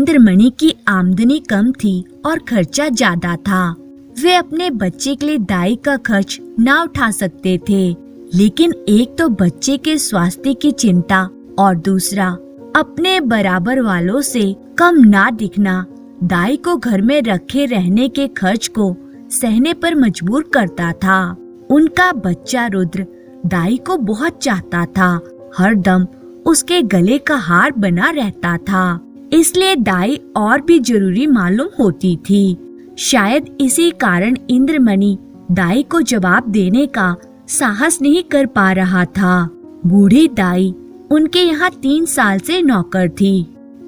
इंद्रमणि की आमदनी कम थी और खर्चा ज्यादा था। वे अपने बच्चे के लिए दाई का खर्च ना उठा सकते थे, लेकिन एक तो बच्चे के स्वास्थ्य की चिंता और दूसरा अपने बराबर वालों से कम ना दिखना दाई को घर में रखे रहने के खर्च को सहने पर मजबूर करता था। उनका बच्चा रुद्र दाई को बहुत चाहता था, हरदम उसके गले का हार बना रहता था, इसलिए दाई और भी जरूरी मालूम होती थी। शायद इसी कारण इंद्रमणि दाई को जवाब देने का साहस नहीं कर पा रहा था। बूढ़ी दाई उनके यहाँ 3 साल से नौकर थी।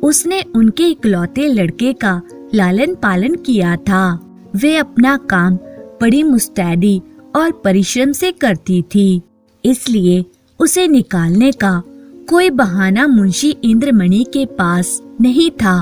उसने उनके इकलौते लड़के का लालन पालन किया था। वे अपना काम बड़ी मुस्तैदी और परिश्रम से करती थी, इसलिए उसे निकालने का कोई बहाना मुंशी इंद्रमणि के पास नहीं था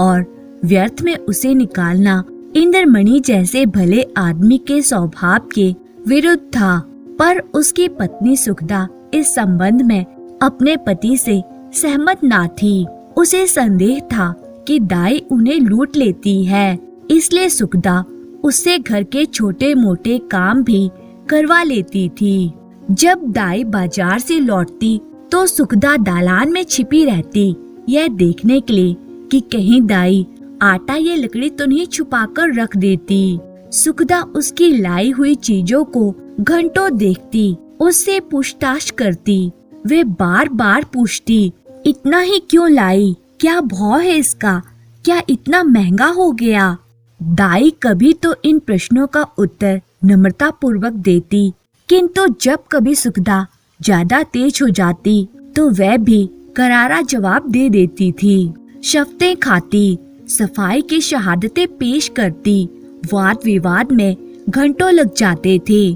और व्यर्थ में उसे निकालना इंद्रमणि जैसे भले आदमी के स्वभाव के विरुद्ध था। पर उसकी पत्नी सुखदा इस संबंध में अपने पति से सहमत ना थी। उसे संदेह था कि दाई उन्हें लूट लेती है, इसलिए सुखदा उससे घर के छोटे मोटे काम भी करवा लेती थी। जब दाई बाजार से लौटती तो सुखदा दालान में छिपी रहती, यह देखने के लिए कि कहीं दाई आटा या लकड़ी तो नहीं छुपाकर रख देती। सुखदा उसकी लाई हुई चीजों को घंटों देखती, उससे पूछताछ करती। वे बार बार पूछती, इतना ही क्यों लाई? क्या भाव है इसका? क्या इतना महंगा हो गया? दाई कभी तो इन प्रश्नों का उत्तर नम्रता पूर्वक देती, किंतु जब कभी सुखदा ज्यादा तेज हो जाती तो वह भी करारा जवाब दे देती थी। शफ्तें खाती, सफाई की शहादतें पेश करती, वाद विवाद में घंटों लग जाते थे।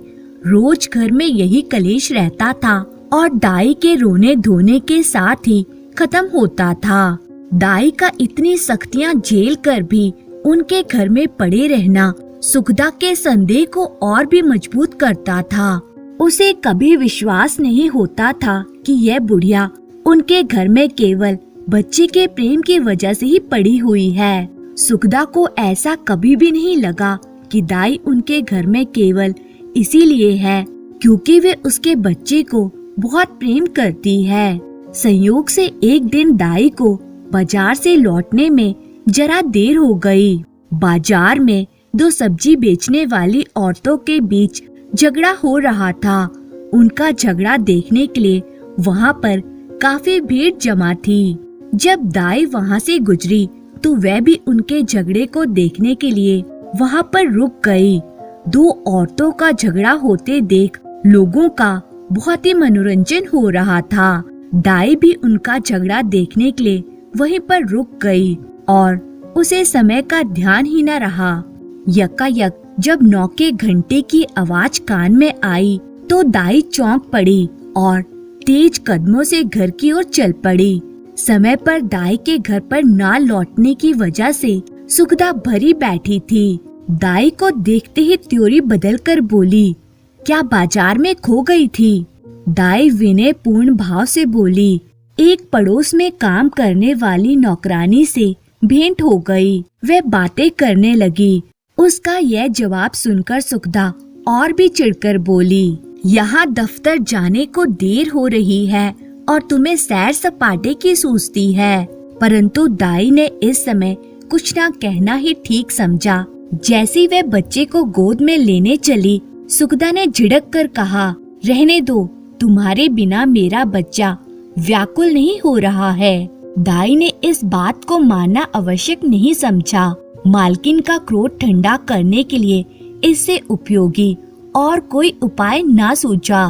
रोज घर में यही कलेश रहता था और दाई के रोने धोने के साथ ही खत्म होता था। दाई का इतनी सख्तियां झेल कर भी उनके घर में पड़े रहना सुखदा के संदेह को और भी मजबूत करता था। उसे कभी विश्वास नहीं होता था कि यह बुढ़िया उनके घर में केवल बच्चे के प्रेम की वजह से ही पड़ी हुई है। सुखदा को ऐसा कभी भी नहीं लगा कि दाई उनके घर में केवल इसीलिए है क्योंकि वे उसके बच्चे को बहुत प्रेम करती है। संयोग से एक दिन दाई को बाजार से लौटने में जरा देर हो गई। बाजार में 2 सब्जी बेचने वाली औरतों के बीच झगड़ा हो रहा था। उनका झगड़ा देखने के लिए वहाँ पर काफी भीड़ जमा थी। जब दाई वहाँ से गुजरी तो वह भी उनके झगड़े को देखने के लिए वहाँ पर रुक गई। 2 औरतों का झगड़ा होते देख लोगों का बहुत ही मनोरंजन हो रहा था। दाई भी उनका झगड़ा देखने के लिए वहीं पर रुक गई और उसे समय का ध्यान ही न रहा। यकायक जब 9 के घंटे की आवाज कान में आई तो दाई चौंक पड़ी और तेज कदमों से घर की ओर चल पड़ी। समय पर दाई के घर पर ना लौटने की वजह से सुखदा भरी बैठी थी। दाई को देखते ही त्योरी बदल कर बोली, क्या बाजार में खो गई थी? दाई विनय पूर्ण भाव से बोली, एक पड़ोस में काम करने वाली नौकरानी से भेंट हो गई। वह बातें करने लगी। उसका यह जवाब सुनकर सुखदा और भी चिढ़कर बोली, यहाँ दफ्तर जाने को देर हो रही है और तुम्हें सैर सपाटे की सूझती है। परंतु दाई ने इस समय कुछ ना कहना ही ठीक समझा। जैसे वह बच्चे को गोद में लेने चली, सुखदा ने झिड़क कर कहा, रहने दो, तुम्हारे बिना मेरा बच्चा व्याकुल नहीं हो रहा है। दाई ने इस बात को मानना आवश्यक नहीं समझा। मालकिन का क्रोध ठंडा करने के लिए इससे उपयोगी और कोई उपाय ना सूझा।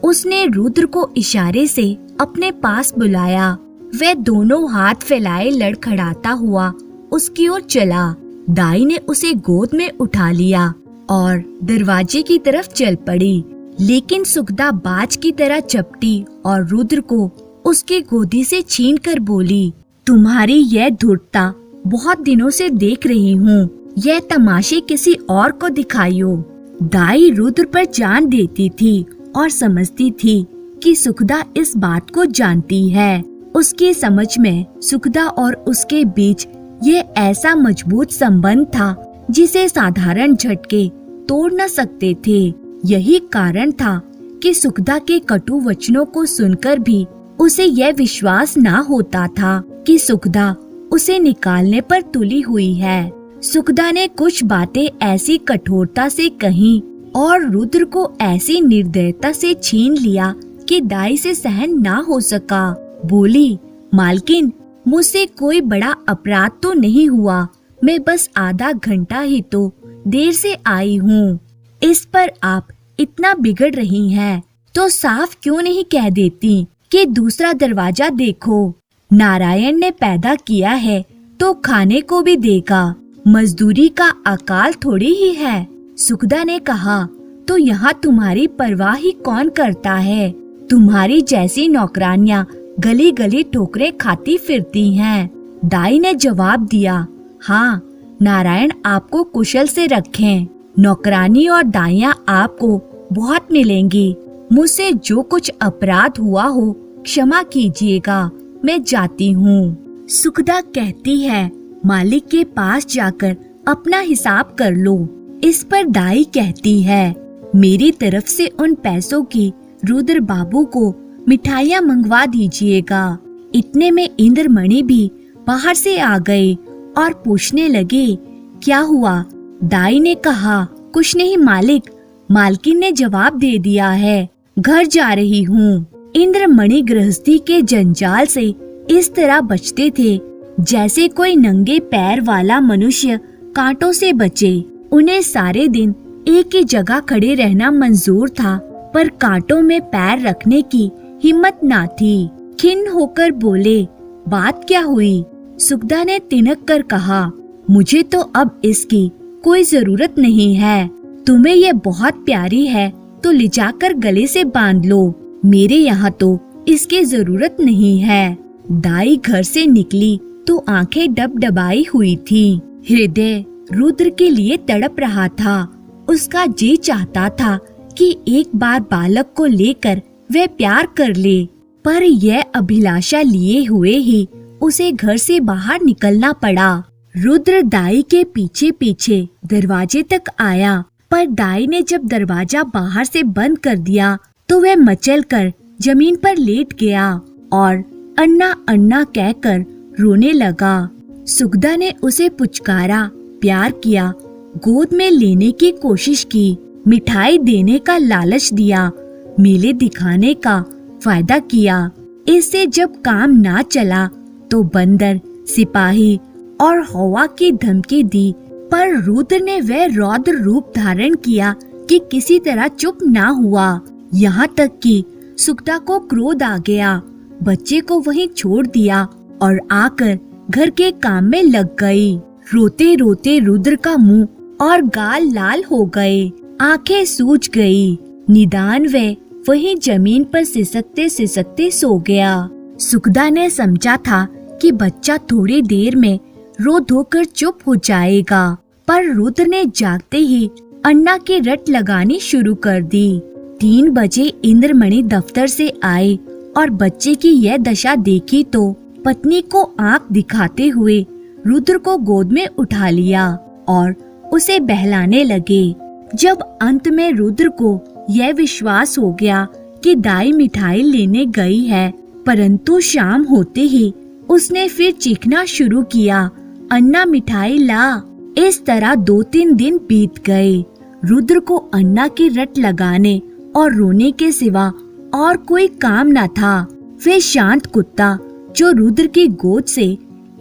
उसने रुद्र को इशारे से अपने पास बुलाया। वह दोनों हाथ फैलाए लड़खड़ाता हुआ उसकी ओर चला। दाई ने उसे गोद में उठा लिया और दरवाजे की तरफ चल पड़ी, लेकिन सुखदा बाज की तरह चपटी और रुद्र को उसकी गोदी से छीन कर बोली, तुम्हारी यह धूर्तता बहुत दिनों से देख रही हूँ। यह तमाशे किसी और को दिखाइयो। दाई रुद्र पर जान देती थी और समझती थी कि सुखदा इस बात को जानती है। उसकी समझ में सुखदा और उसके बीच ये ऐसा मजबूत संबंध था जिसे साधारण झटके तोड़ न सकते थे। यही कारण था कि सुखदा के कटु वचनों को सुनकर भी उसे यह विश्वास ना होता था कि सुखदा उसे निकालने पर तुली हुई है। सुखदा ने कुछ बातें ऐसी कठोरता से कही और रुद्र को ऐसी निर्दयता से छीन लिया कि दाई से सहन ना हो सका। बोली, मालकिन, मुझसे कोई बड़ा अपराध तो नहीं हुआ, मैं बस आधा घंटा ही तो देर से आई हूँ। इस पर आप इतना बिगड़ रही हैं, तो साफ क्यों नहीं कह देती कि दूसरा दरवाजा देखो। नारायण ने पैदा किया है तो खाने को भी देगा, मजदूरी का अकाल थोड़ी ही है। सुखदा ने कहा, तो यहाँ तुम्हारी परवाह ही कौन करता है? तुम्हारी जैसी नौकरानियाँ गली गली ठोकरे खाती फिरती हैं। दाई ने जवाब दिया, हाँ, नारायण आपको कुशल से रखें। नौकरानी और दाइयाँ आपको बहुत मिलेंगी। मुझसे जो कुछ अपराध हुआ हो क्षमा कीजिएगा, मैं जाती हूँ। सुखदा कहती है, मालिक के पास जाकर अपना हिसाब कर लो। इस पर दाई कहती है, मेरी तरफ से उन पैसों की रुद्र बाबू को मिठाइयाँ मंगवा दीजिएगा। इतने में इंद्रमणि भी बाहर से आ गए और पूछने लगे, क्या हुआ? दाई ने कहा, कुछ नहीं मालिक, मालकिन ने जवाब दे दिया है, घर जा रही हूँ। इंद्रमणि गृहस्थी के जंजाल से इस तरह बचते थे जैसे कोई नंगे पैर वाला मनुष्य कांटों से बचे। उन्हें सारे दिन एक ही जगह खड़े रहना मंजूर था, पर कांटों में पैर रखने की हिम्मत ना थी। खिन्न होकर बोले, बात क्या हुई? सुखदा ने तिनक कर कहा, मुझे तो अब इसकी कोई जरूरत नहीं है। तुम्हें ये बहुत प्यारी है तो ले जाकर गले से बांध लो। मेरे यहाँ तो इसकी जरूरत नहीं है। दाई घर से निकली तो आंखें डबडबाई हुई थी। हृदय रुद्र के लिए तड़प रहा था। उसका जी चाहता था कि एक बार बालक को लेकर वह प्यार कर ले, पर यह अभिलाषा लिए हुए ही उसे घर से बाहर निकलना पड़ा। रुद्र दाई के पीछे पीछे दरवाजे तक आया, पर दाई ने जब दरवाजा बाहर से बंद कर दिया तो वह मचलकर जमीन पर लेट गया और अन्ना अन्ना कहकर रोने लगा। सुखदा ने उसे पुचकारा, प्यार किया, गोद में लेने की कोशिश की, मिठाई देने का लालच दिया, मेले दिखाने का फायदा किया। इससे जब काम ना चला तो बंदर, सिपाही और हवा की धमकी दी, पर रुद्र ने वह रौद्र रूप धारण किया कि किसी तरह चुप ना हुआ। यहाँ तक कि सुखदा को क्रोध आ गया, बच्चे को वहीं छोड़ दिया और आकर घर के काम में लग गई। रोते रोते रुद्र का मुंह और गाल लाल हो गए, आंखें सूज गई। निदान वह वहीं जमीन पर सिसकते सिसकते सो गया। सुखदा ने समझा था कि बच्चा थोड़ी देर में रो धोकर चुप हो जाएगा, पर रुद्र ने जागते ही अन्ना की रट लगानी शुरू कर दी। 3 बजे इंद्रमणि दफ्तर से आए और बच्चे की यह दशा देखी तो पत्नी को आंख दिखाते हुए रुद्र को गोद में उठा लिया और उसे बहलाने लगे। जब अंत में रुद्र को यह विश्वास हो गया कि दाई मिठाई लेने गई है, परंतु शाम होते ही उसने फिर चीखना शुरू किया, अन्ना मिठाई ला। इस तरह 2-3 दिन बीत गए। रुद्र को अन्ना की रट लगाने और रोने के सिवा और कोई काम न था। वे शांत कुत्ता जो रुद्र की गोद से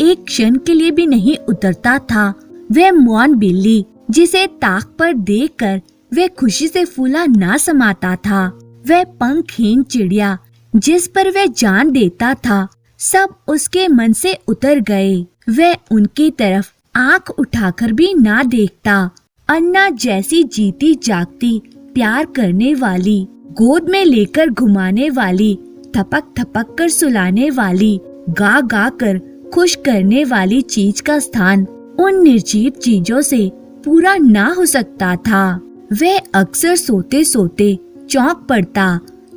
एक क्षण के लिए भी नहीं उतरता था, वह मौन बिल्ली जिसे ताक पर देखकर वह खुशी से फूला ना समाता था, वह पंखहीन चिड़िया जिस पर वह जान देता था, सब उसके मन से उतर गए। वह उनकी तरफ आंख उठाकर भी ना देखता। अन्ना जैसी जीती जागती, प्यार करने वाली, गोद में लेकर घुमाने वाली, थपक थपक कर सुलाने वाली, गा गा कर खुश करने वाली चीज का स्थान उन निर्जीव चीजों से पूरा ना हो सकता था। वह अक्सर सोते सोते चौंक पड़ता,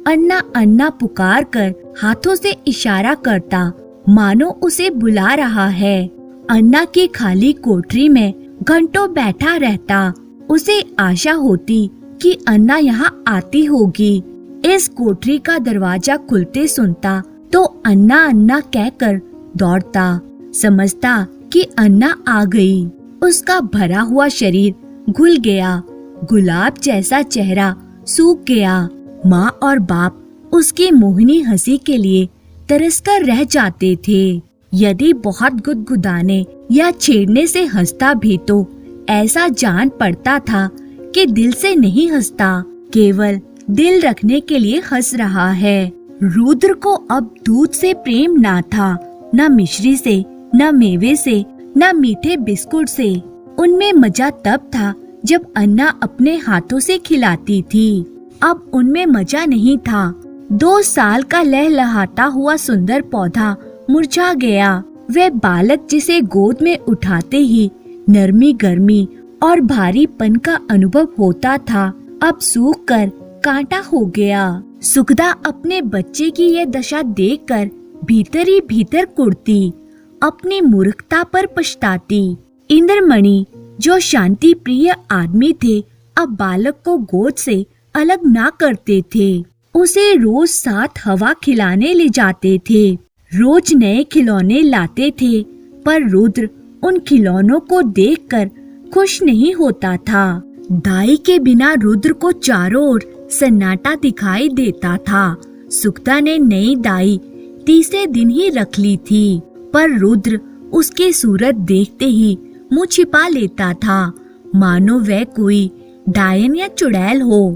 अन्ना अन्ना पुकार कर हाथों से इशारा करता, मानो उसे बुला रहा है, अन्ना की खाली कोठरी में घंटों बैठा रहता। उसे आशा होती कि अन्ना यहाँ आती होगी। इस कोठरी का दरवाजा खुलते सुनता तो अन्ना अन्ना कहकर दौड़ता, समझता कि अन्ना आ गई। उसका भरा हुआ शरीर घुल गया, गुलाब जैसा चेहरा सूख गया। माँ और बाप उसकी मोहिनी हंसी के लिए तरसकर रह जाते थे। यदि बहुत गुदगुदाने या छेड़ने से हंसता भी तो ऐसा जान पड़ता था कि दिल से नहीं हंसता, केवल दिल रखने के लिए हंस रहा है। रुद्र को अब दूध से प्रेम ना था, न मिश्री से, न मेवे से, न मीठे बिस्कुट से। उनमें मजा तब था जब अन्ना अपने हाथों से खिलाती थी। अब उनमें मजा नहीं था। 2 साल का लहलहाता हुआ सुंदर पौधा मुरझा गया। वह बालक जिसे गोद में उठाते ही नरमी, गर्मी और भारीपन का अनुभव होता था, अब सूख कर कांटा हो गया। सुखदा अपने बच्चे की यह दशा देखकर भीतर ही भीतर कुढ़ती, अपनी मूर्खता पर पछताती। इंद्रमणि जो शांति प्रिय आदमी थे, अब बालक को गोद से अलग ना करते थे। उसे रोज साथ हवा खिलाने ले जाते थे, रोज नए खिलौने लाते थे, पर रुद्र उन खिलौनों को देखकर खुश नहीं होता था। दाई के बिना रुद्र को चारों ओर सन्नाटा दिखाई देता था। सुखदा ने नई दाई तीसरे दिन ही रख ली थी, पर रुद्र उसकी सूरत देखते ही मुंह छिपा लेता था, मानो वह कोई डायन या चुड़ैल हो।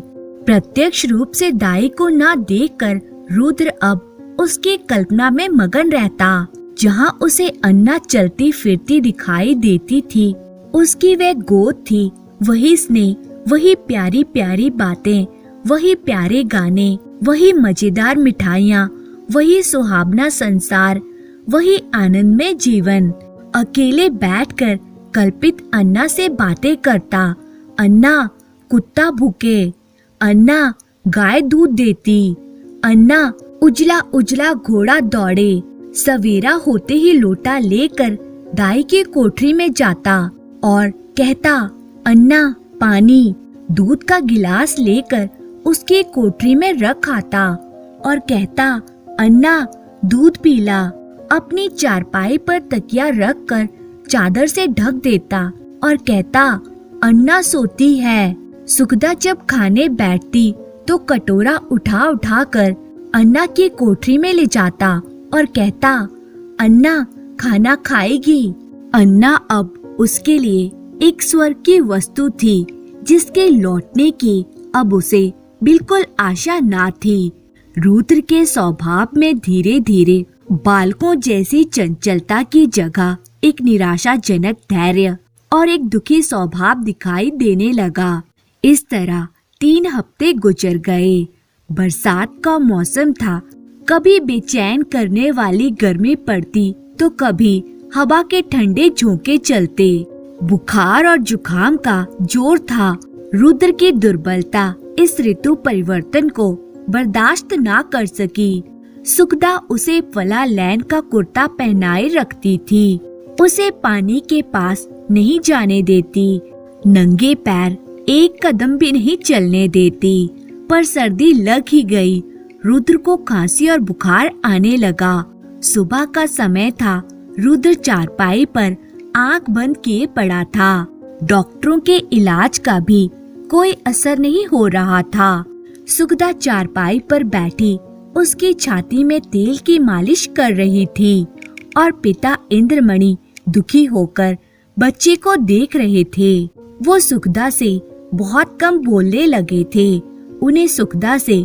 प्रत्यक्ष रूप से दाई को ना देखकर रुद्र अब उसकी कल्पना में मगन रहता। जहाँ उसे अन्ना चलती फिरती दिखाई देती थी, उसकी वह गोद थी, वही स्नेह, वही प्यारी प्यारी बातें, वही प्यारे गाने, वही मजेदार मिठाइयाँ, वही सुहावना संसार, वही आनंदमय जीवन। अकेले बैठकर कल्पित अन्ना से बातें करता। अन्ना कुत्ता भूखे, अन्ना गाय दूध देती, अन्ना उजला उजला घोड़ा दौड़े। सवेरा होते ही लोटा लेकर दाई की कोठरी में जाता और कहता, अन्ना पानी। दूध का गिलास लेकर उसकी कोठरी में रख आता और कहता, अन्ना दूध पीला। अपनी चारपाई पर तकिया रखकर चादर से ढक देता और कहता, अन्ना सोती है। सुखदा जब खाने बैठती तो कटोरा उठा उठा कर अन्ना की कोठरी में ले जाता और कहता, अन्ना खाना खाएगी। अन्ना अब उसके लिए एक स्वर्ग की वस्तु थी, जिसके लौटने की अब उसे बिल्कुल आशा ना थी। रुद्र के स्वभाव में धीरे धीरे बालकों जैसी चंचलता की जगह एक निराशाजनक धैर्य और एक दुखी स्वभाव दिखाई देने लगा। इस तरह 3 हफ्ते गुजर गए। बरसात का मौसम था। कभी बेचैन करने वाली गर्मी पड़ती तो कभी हवा के ठंडे झोंके चलते। बुखार और जुकाम का जोर था। रुद्र की दुर्बलता इस ऋतु परिवर्तन को बर्दाश्त ना कर सकी। सुखदा उसे फला लैन का कुर्ता पहनाए रखती थी। उसे पानी के पास नहीं जाने देती। नंगे पैर एक कदम भी नहीं चलने देती। पर सर्दी लग ही गई। रुद्र को खांसी और बुखार आने लगा। सुबह का समय था। रुद्र चारपाई पर आंख बंद किए पड़ा था। डॉक्टरों के इलाज का भी कोई असर नहीं हो रहा था। सुखदा चारपाई पर बैठी उसकी छाती में तेल की मालिश कर रही थी और पिता इंद्रमणि दुखी होकर बच्चे को देख रहे थे। वो सुखदा से बहुत कम बोलने लगे थे। उन्हें सुखदा से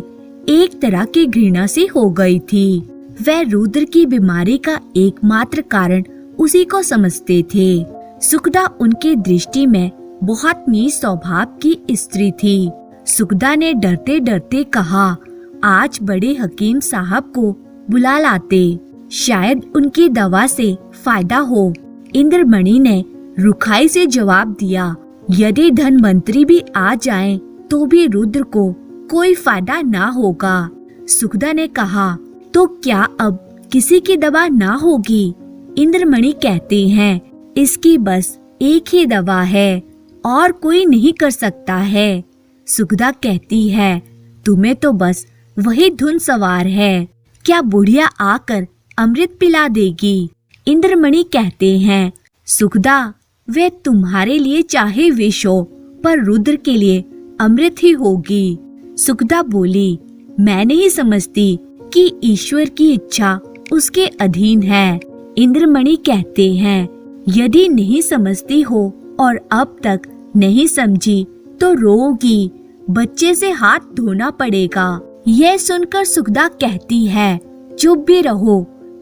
एक तरह की घृणा सी हो गई थी। वह रुद्र की बीमारी का एकमात्र कारण उसी को समझते थे। सुखदा उनकी दृष्टि में बहुत नीच स्वभाव की स्त्री थी। सुखदा ने डरते डरते कहा, आज बड़े हकीम साहब को बुला लाते, शायद उनकी दवा से फायदा हो। इंद्रमणि ने रुखाई से जवाब दिया, यदि धनवंतरी भी आ जाएं, तो भी रुद्र को कोई फायदा ना होगा। सुखदा ने कहा, तो क्या अब किसी की दवा ना होगी? इंद्रमणि कहते हैं इसकी बस एक ही दवा है और कोई नहीं कर सकता है। सुखदा कहती है, तुम्हें तो बस वही धुन सवार है, क्या बुढ़िया आकर अमृत पिला देगी? इंद्रमणि कहते हैं, सुखदा वे तुम्हारे लिए चाहे विष हो पर रुद्र के लिए अमृत ही होगी। सुखदा बोली, मैं नहीं समझती कि ईश्वर की इच्छा उसके अधीन है। इंद्रमणि कहते हैं, यदि नहीं समझती हो और अब तक नहीं समझी तो रोगी, बच्चे से हाथ धोना पड़ेगा। यह सुनकर सुखदा कहती है, चुप भी रहो,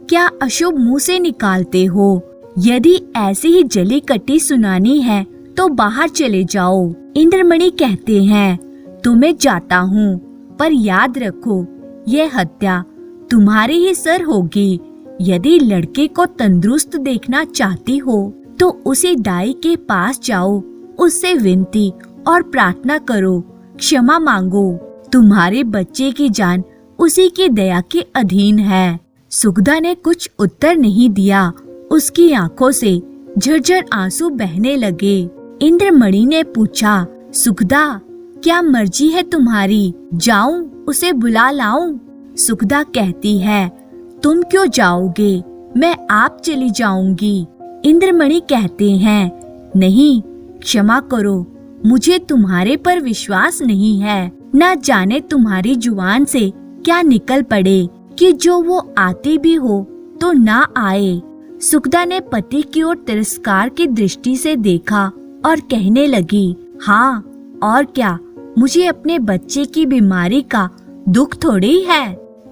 क्या अशुभ मुंह से निकालते हो? यदि ऐसी ही जली कटी सुनानी है तो बाहर चले जाओ। इंद्रमणि कहते हैं, तो मैं जाता हूँ, पर याद रखो यह हत्या तुम्हारे ही सर होगी। यदि लड़के को तंदुरुस्त देखना चाहती हो तो उसे दाई के पास जाओ, उससे विनती और प्रार्थना करो, क्षमा मांगो। तुम्हारे बच्चे की जान उसी की दया के अधीन है। सुखदा ने कुछ उत्तर नहीं दिया। उसकी आंखों से झरझर आंसू बहने लगे। इंद्रमणि ने पूछा, सुखदा क्या मर्जी है तुम्हारी, जाऊं उसे बुला लाऊं? सुखदा कहती है, तुम क्यों जाओगे, मैं आप चली जाऊंगी। इंद्रमणि कहते हैं, नहीं, क्षमा करो, मुझे तुम्हारे पर विश्वास नहीं है। न जाने तुम्हारी जुबान से क्या निकल पड़े कि जो वो आती भी हो तो ना आए। सुखदा ने पति की ओर तिरस्कार की दृष्टि से देखा और कहने लगी, हाँ और क्या, मुझे अपने बच्चे की बीमारी का दुख थोड़ी है।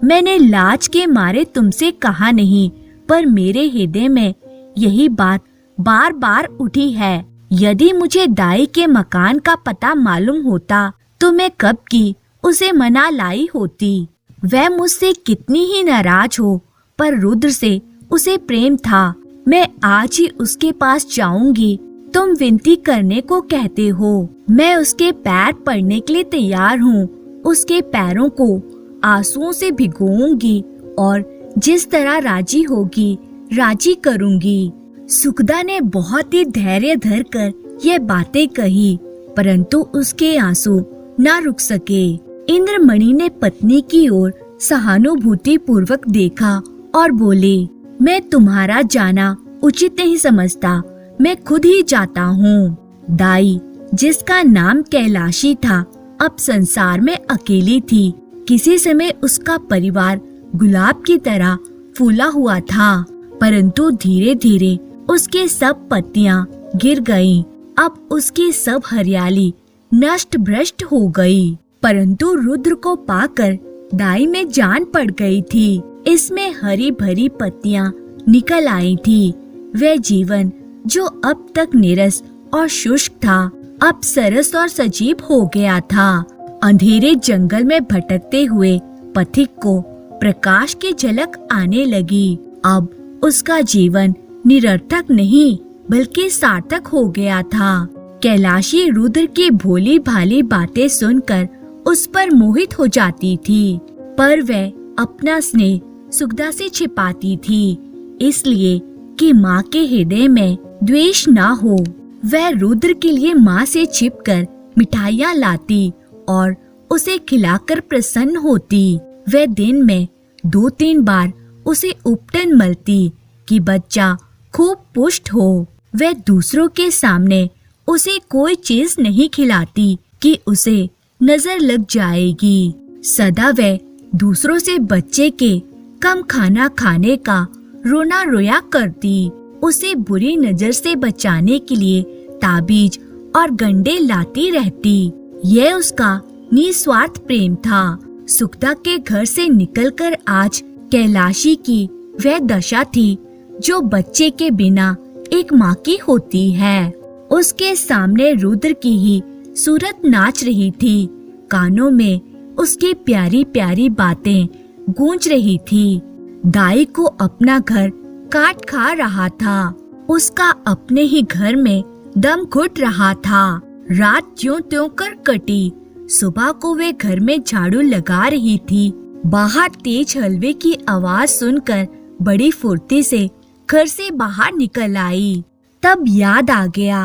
मैंने लाज के मारे तुमसे कहा नहीं, पर मेरे हृदय में यही बात बार बार उठी है। यदि मुझे दाई के मकान का पता मालूम होता तो मैं कब की उसे मना लाई होती। वह मुझसे कितनी ही नाराज हो, पर रुद्र से उसे प्रेम था। मैं आज ही उसके पास जाऊंगी। तुम विनती करने को कहते हो, मैं उसके पैर पड़ने के लिए तैयार हूँ। उसके पैरों को आंसुओं से भिगोऊंगी और जिस तरह राजी होगी राजी करूंगी। सुखदा ने बहुत ही धैर्य धरकर यह बातें कही, परंतु उसके आंसू न रुक सके। इंद्रमणि ने पत्नी की ओर सहानुभूति पूर्वक देखा और बोले, मैं तुम्हारा जाना उचित नहीं समझता, मैं खुद ही जाता हूँ। दाई, जिसका नाम कैलाशी था, अब संसार में अकेली थी। किसी समय उसका परिवार गुलाब की तरह फूला हुआ था, परंतु धीरे धीरे उसके सब पत्तियां गिर गईं। अब उसकी सब हरियाली नष्ट भ्रष्ट हो गई। परंतु रुद्र को पाकर दाई में जान पड़ गई थी। इसमें हरी भरी पत्तियां निकल आई थी। वह जीवन जो अब तक नीरस और शुष्क था, अब सरस और सजीव हो गया था। अंधेरे जंगल में भटकते हुए पथिक को प्रकाश की झलक आने लगी। अब उसका जीवन निरर्थक नहीं बल्कि सार्थक हो गया था। कैलाशी रुद्र की भोली भाली बातें सुनकर उस पर मोहित हो जाती थी, पर वह अपना स्नेह सुखदा से छिपाती थी, इसलिए कि माँ के हृदय में द्वेष न हो। वह रुद्र के लिए माँ से छिपकर मिठाइयाँ लाती और उसे खिलाकर प्रसन्न होती। वह दिन में 2-3 बार उसे उपटन मलती कि बच्चा खूब पुष्ट हो। वह दूसरों के सामने उसे कोई चीज नहीं खिलाती कि उसे नजर लग जाएगी। सदा वह दूसरों से बच्चे के कम खाना खाने का रोना रोया करती। उसे बुरी नजर से बचाने के लिए ताबीज और गंडे लाती रहती। यह उसका निस्वार्थ प्रेम था। सुखदा के घर से निकलकर आज कैलाशी की वह दशा थी जो बच्चे के बिना एक माँ की होती है। उसके सामने रुद्र की ही सूरत नाच रही थी। कानों में उसकी प्यारी प्यारी बातें गूंज रही थी। दाई को अपना घर काट खा रहा था। उसका अपने ही घर में दम घुट रहा था। रात ज्यों त्यों कर कटी। सुबह को वे घर में झाड़ू लगा रही थी। बाहर तेज हलवे की आवाज सुनकर बड़ी फुर्ती से घर से बाहर निकल आई। तब याद आ गया,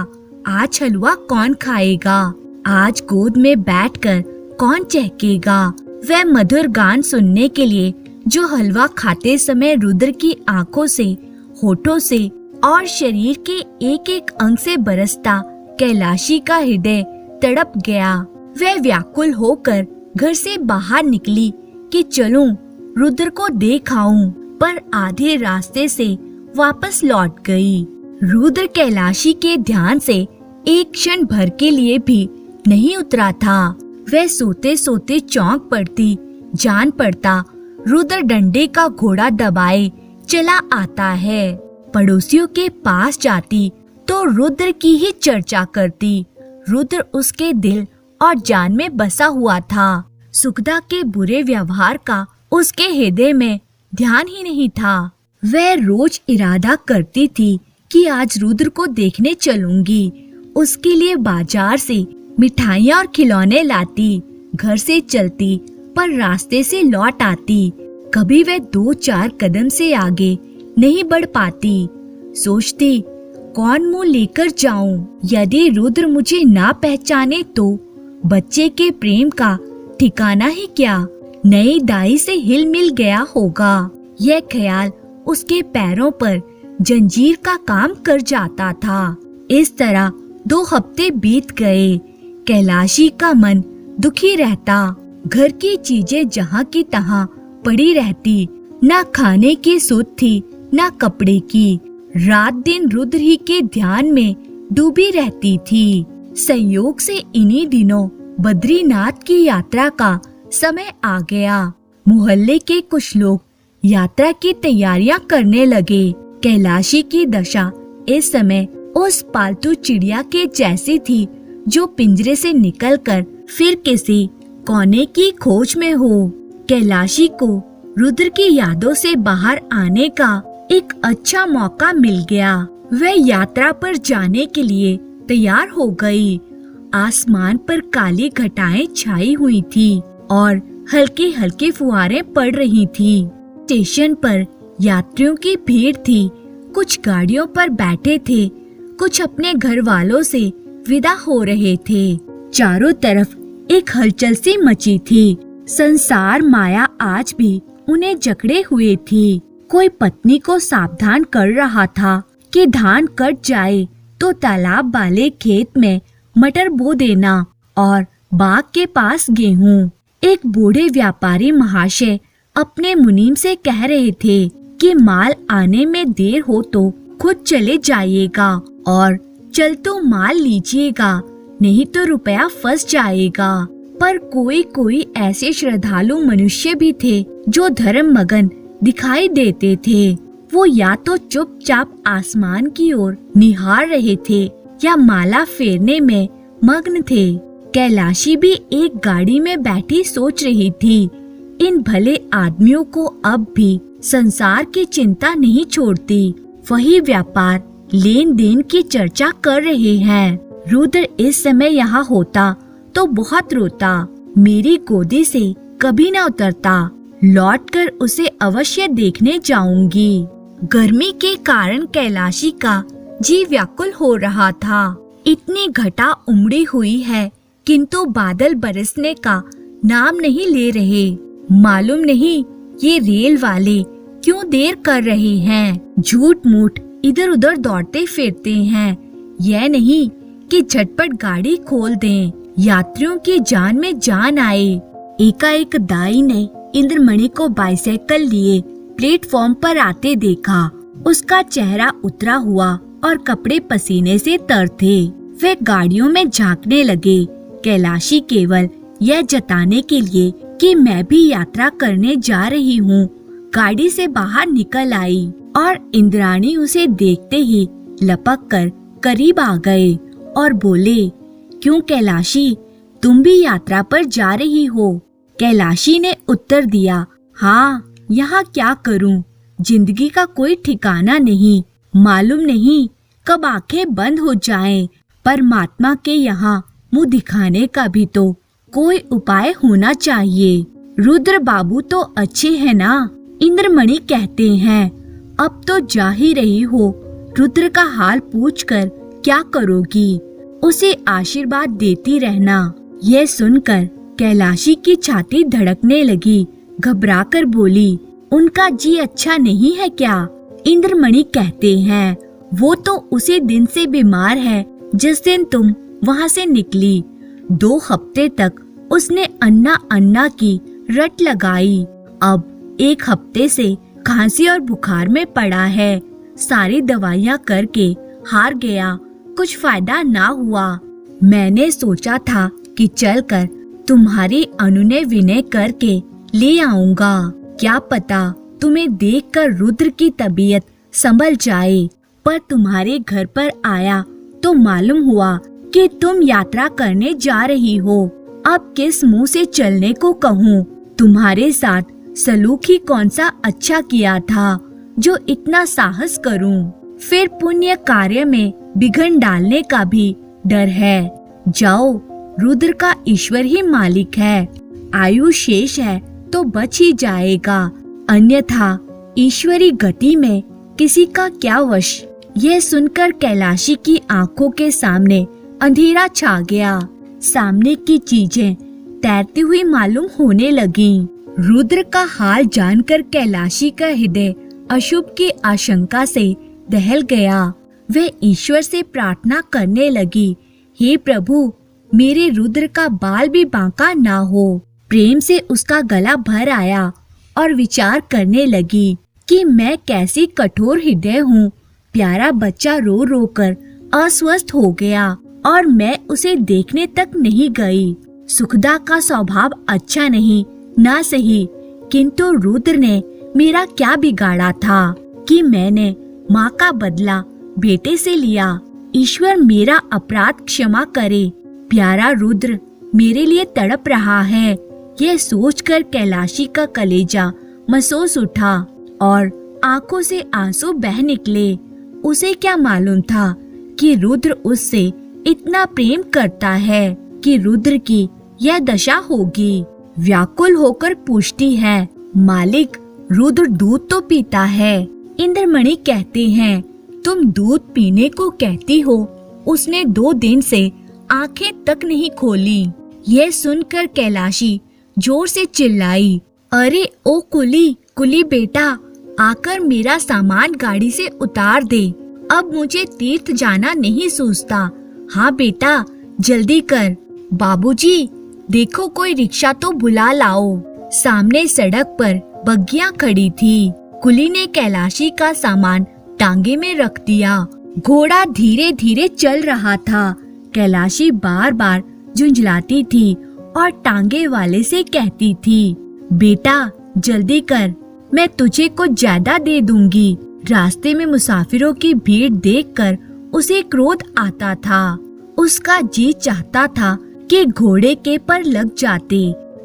आज हलवा कौन खाएगा, आज गोद में बैठकर कौन चहकेगा। वह मधुर गान सुनने के लिए जो हलवा खाते समय रुद्र की आंखों से, होठों से और शरीर के एक एक अंग से बरसता कैलाशी का हृदय तड़प गया। वह व्याकुल होकर घर से बाहर निकली कि चलूं, रुद्र को देख आऊं, पर आधे रास्ते से वापस लौट गई। रुद्र कैलाशी के ध्यान से एक क्षण भर के लिए भी नहीं उतरा था। वह सोते सोते चौंक पड़ती, जान पड़ता रुद्र डंडे का घोड़ा दबाए चला आता है। पड़ोसियों के पास जाती तो रुद्र की ही चर्चा करती। रुद्र उसके दिल और जान में बसा हुआ था। सुखदा के बुरे व्यवहार का उसके हृदय में ध्यान ही नहीं था। वह रोज इरादा करती थी कि आज रुद्र को देखने चलूंगी। उसके लिए बाजार से मिठाइयाँ और खिलौने लाती, घर से चलती पर रास्ते से लौट आती। कभी वह 2-4 कदम से आगे नहीं बढ़ पाती। सोचती, कौन मुंह लेकर जाऊं? यदि रुद्र मुझे ना पहचाने तो बच्चे के प्रेम का ठिकाना ही क्या, नई दाई से हिल मिल गया होगा। यह ख्याल उसके पैरों पर जंजीर का काम कर जाता था। इस तरह 2 हफ्ते बीत गए। कैलाशी का मन दुखी रहता। घर की चीजें जहाँ की तहाँ पड़ी रहती, ना खाने की सुध थी ना कपड़े की। रात दिन रुद्र ही के ध्यान में डूबी रहती थी। संयोग से इन्हीं दिनों बद्रीनाथ की यात्रा का समय आ गया। मोहल्ले के कुछ लोग यात्रा की तैयारियां करने लगे। कैलाशी की दशा इस समय उस पालतू चिड़िया के जैसी थी जो पिंजरे से निकलकर फिर किसी कोने की खोज में हो। कैलाशी को रुद्र की यादों से बाहर आने का एक अच्छा मौका मिल गया। वह यात्रा पर जाने के लिए तैयार हो गई। आसमान पर काली घटाएं छाई हुई थी और हल्की हल्की फुहारें पड़ रही थी। स्टेशन पर यात्रियों की भीड़ थी। कुछ गाड़ियों पर बैठे थे, कुछ अपने घर वालों से विदा हो रहे थे। चारों तरफ एक हलचल सी मची थी। संसार माया आज भी उन्हें जकड़े हुए थी। कोई पत्नी को सावधान कर रहा था कि धान कट जाए तो तालाब वाले खेत में मटर बो देना और बाग के पास गेहूं। एक बूढ़े व्यापारी महाशय अपने मुनीम से कह रहे थे कि माल आने में देर हो तो खुद चले जाइएगा और चल तो माल लीजिएगा, नहीं तो रुपया फंस जाएगा। पर कोई कोई ऐसे श्रद्धालु मनुष्य भी थे जो धर्म मगन दिखाई देते थे। वो या तो चुपचाप आसमान की ओर निहार रहे थे या माला फेरने में मग्न थे। कैलाशी भी एक गाड़ी में बैठी सोच रही थी, इन भले आदमियों को अब भी संसार की चिंता नहीं छोड़ती। वही व्यापार लेन देन की चर्चा कर रहे हैं। रुद्र इस समय यहाँ होता तो बहुत रोता, मेरी गोदी से कभी न उतरता। लौटकर उसे अवश्य देखने जाऊंगी। गर्मी के कारण कैलाशी का जी व्याकुल हो रहा था। इतनी घटा उमड़ी हुई है किंतु बादल बरसने का नाम नहीं ले रहे। मालूम नहीं ये रेल वाले क्यों देर कर रहे हैं। झूठ मूठ इधर उधर दौड़ते फिरते हैं। यह नहीं कि झटपट गाड़ी खोल दें, यात्रियों की जान में जान आए। एकाएक दाई ने इंद्रमणि को बाइसाइकिल लिए प्लेटफॉर्म पर आते देखा। उसका चेहरा उतरा हुआ और कपड़े पसीने से तर थे। वे गाड़ियों में झांकने लगे। कैलाशी केवल यह जताने के लिए कि मैं भी यात्रा करने जा रही हूँ, गाड़ी से बाहर निकल आई और इंद्राणी उसे देखते ही लपक कर करीब आ गए और बोले, क्यों कैलाशी, तुम भी यात्रा पर जा रही हो? कैलाशी ने उत्तर दिया, हाँ, यहाँ क्या करूँ, जिंदगी का कोई ठिकाना नहीं। मालूम नहीं कब आंखें बंद हो जाएं। परमात्मा के यहाँ मुंह दिखाने का भी तो कोई उपाय होना चाहिए। रुद्र बाबू तो अच्छे हैं ना? इंद्रमणि कहते हैं। अब तो जा ही रही हो, रुद्र का हाल पूछकर क्या करोगी? उसे आशीर्वाद देती रहना। यह सुनकर कैलाशी की छाती धड़कने लगी। घबराकर बोली, उनका जी अच्छा नहीं है क्या? इंद्रमणि कहते हैं वो तो उसी दिन से बीमार है जिस दिन तुम वहाँ से निकली। 2 हफ्ते तक उसने अन्ना अन्ना की रट लगाई। अब 1 हफ्ते से खांसी और बुखार में पड़ा है। सारी दवाइयाँ करके हार गया, कुछ फायदा ना हुआ। मैंने सोचा था कि चलकर तुम्हारी अनुनय विनय करके ले आऊंगा। क्या पता तुम्हें देखकर रुद्र की तबीयत संभल जाए, पर तुम्हारे घर पर आया तो मालूम हुआ कि तुम यात्रा करने जा रही हो। अब किस मुंह से चलने को कहूँ? तुम्हारे साथ सलूक ही कौन सा अच्छा किया था जो इतना साहस करूं? फिर पुण्य कार्य में विघ्न डालने का भी डर है। जाओ, रुद्र का ईश्वर ही मालिक है। आयु शेष है तो बच ही जाएगा, अन्यथा ईश्वरी गति में किसी का क्या वश। यह सुनकर कैलाशी की आंखों के सामने अंधेरा छा गया। सामने की चीजें तैरती हुई मालूम होने लगीं। रुद्र का हाल जानकर कैलाशी का हृदय अशुभ की आशंका से दहल गया। वह ईश्वर से प्रार्थना करने लगी, हे प्रभु, मेरे रुद्र का बाल भी बांका ना हो। प्रेम से उसका गला भर आया और विचार करने लगी कि मैं कैसी कठोर हृदय हूँ। प्यारा बच्चा रो रो कर अस्वस्थ हो गया और मैं उसे देखने तक नहीं गई। सुखदा का स्वभाव अच्छा नहीं, ना सही, किंतु रुद्र ने मेरा क्या बिगाड़ा था कि मैंने माँ का बदला बेटे से लिया। ईश्वर मेरा अपराध क्षमा करे। प्यारा रुद्र मेरे लिए तड़प रहा है। यह सोचकर कैलाशी का कलेजा महसूस उठा और आंखों से आंसू बह निकले। उसे क्या मालूम था कि रुद्र उससे इतना प्रेम करता है कि रुद्र की यह दशा होगी। व्याकुल होकर पूछती है, मालिक, रुद्र दूध तो पीता है। इंद्रमणि कहते हैं, तुम दूध पीने को कहती हो? उसने 2 दिन से आंखें तक नहीं खोली। यह सुनकर कैलाशी जोर से चिल्लाई, अरे ओ कुली, कुली बेटा, आकर मेरा सामान गाड़ी से उतार दे। अब मुझे तीर्थ जाना नहीं सूझता। हाँ बेटा, जल्दी कर। बाबूजी, देखो कोई रिक्शा तो बुला लाओ। सामने सड़क पर बग्गियां खड़ी थी। कुली ने कैलाशी का सामान टांगे में रख दिया। घोड़ा धीरे धीरे चल रहा था। कैलाशी बार बार झुंझलाती थी और टांगे वाले से कहती थी, बेटा जल्दी कर, मैं तुझे कुछ ज्यादा दे दूंगी। रास्ते में मुसाफिरों की भीड़ देखकर उसे क्रोध आता था। उसका जी चाहता था कि घोड़े के पर लग जाते।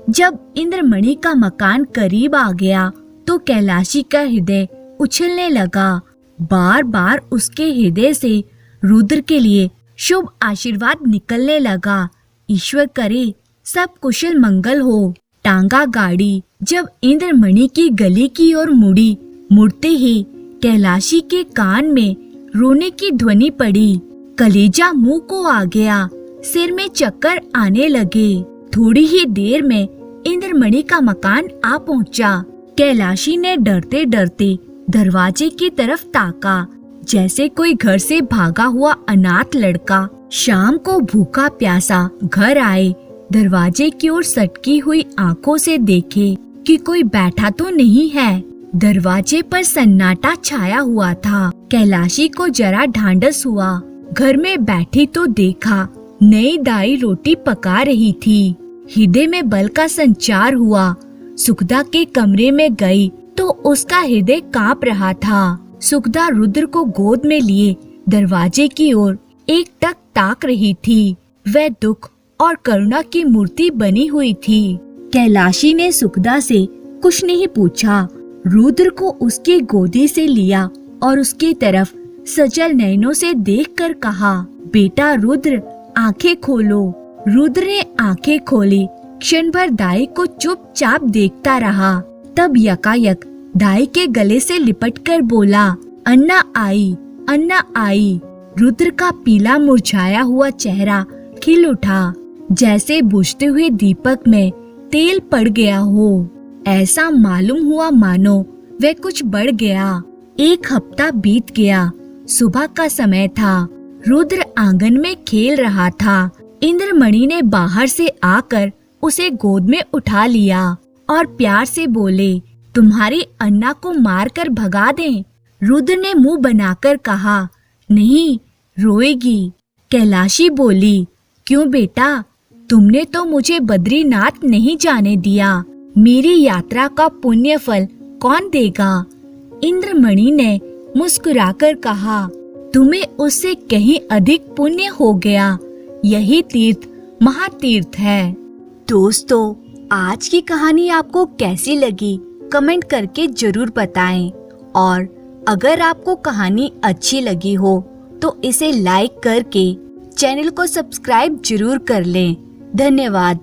जब इंद्रमणि का मकान करीब आ गया तो कैलाशी का हृदय उछलने लगा। बार बार उसके हृदय से रुद्र के लिए शुभ आशीर्वाद निकलने लगा। ईश्वर करे सब कुशल मंगल हो। टांगा गाड़ी जब इंद्रमणि की गली की ओर मुड़ी, मुड़ते ही कैलाशी के कान में रोने की ध्वनि पड़ी। कलेजा मुंह को आ गया, सिर में चक्कर आने लगे। थोड़ी ही देर में इंद्रमणि का मकान आ पहुंचा। कैलाशी ने डरते डरते दरवाजे की तरफ ताका, जैसे कोई घर से भागा हुआ अनाथ लड़का शाम को भूखा प्यासा घर आए। दरवाजे की ओर सटकी हुई आंखों से देखे कि कोई बैठा तो नहीं है। दरवाजे पर सन्नाटा छाया हुआ था। कैलाशी को जरा ढांढस हुआ। घर में बैठी तो देखा नई दाई रोटी पका रही थी। हृदय में बल का संचार हुआ। सुखदा के कमरे में गई तो उसका हृदय कांप रहा था। सुखदा रुद्र को गोद में लिए दरवाजे की ओर एकटक ताक रही थी। वह दुख और करुणा की मूर्ति बनी हुई थी। कैलाशी ने सुखदा से कुछ नहीं पूछा। रुद्र को उसकी गोदी से लिया और उसकी तरफ सजल नयनों से देखकर कहा, बेटा रुद्र, आंखें खोलो। रुद्र ने आंखें खोली। क्षण भर दाई को चुपचाप देखता रहा। तब यकायक दाई के गले से लिपटकर बोला, अन्ना आई, अन्ना आई। रुद्र का पीला मुरझाया हुआ चेहरा खिल उठा, जैसे बुझते हुए दीपक में तेल पड़ गया हो। ऐसा मालूम हुआ मानो वह कुछ बढ़ गया। एक हफ्ता बीत गया। सुबह का समय था। रुद्र आंगन में खेल रहा था। इंद्रमणि ने बाहर से आकर उसे गोद में उठा लिया और प्यार से बोले, तुम्हारी अन्ना को मारकर भगा दें। रुद्र ने मुंह बनाकर कहा, नहीं, रोएगी। कैलाशी बोली, क्यों बेटा, तुमने तो मुझे बद्रीनाथ नहीं जाने दिया। मेरी यात्रा का पुण्य फल कौन देगा? इंद्रमणि ने मुस्कुराकर कहा, तुम्हें उससे कहीं अधिक पुण्य हो गया। यही तीर्थ महातीर्थ है। दोस्तों, आज की कहानी आपको कैसी लगी कमेंट करके जरूर बताएं। और अगर आपको कहानी अच्छी लगी हो तो इसे लाइक करके चैनल को सब्सक्राइब जरूर कर लें। धन्यवाद।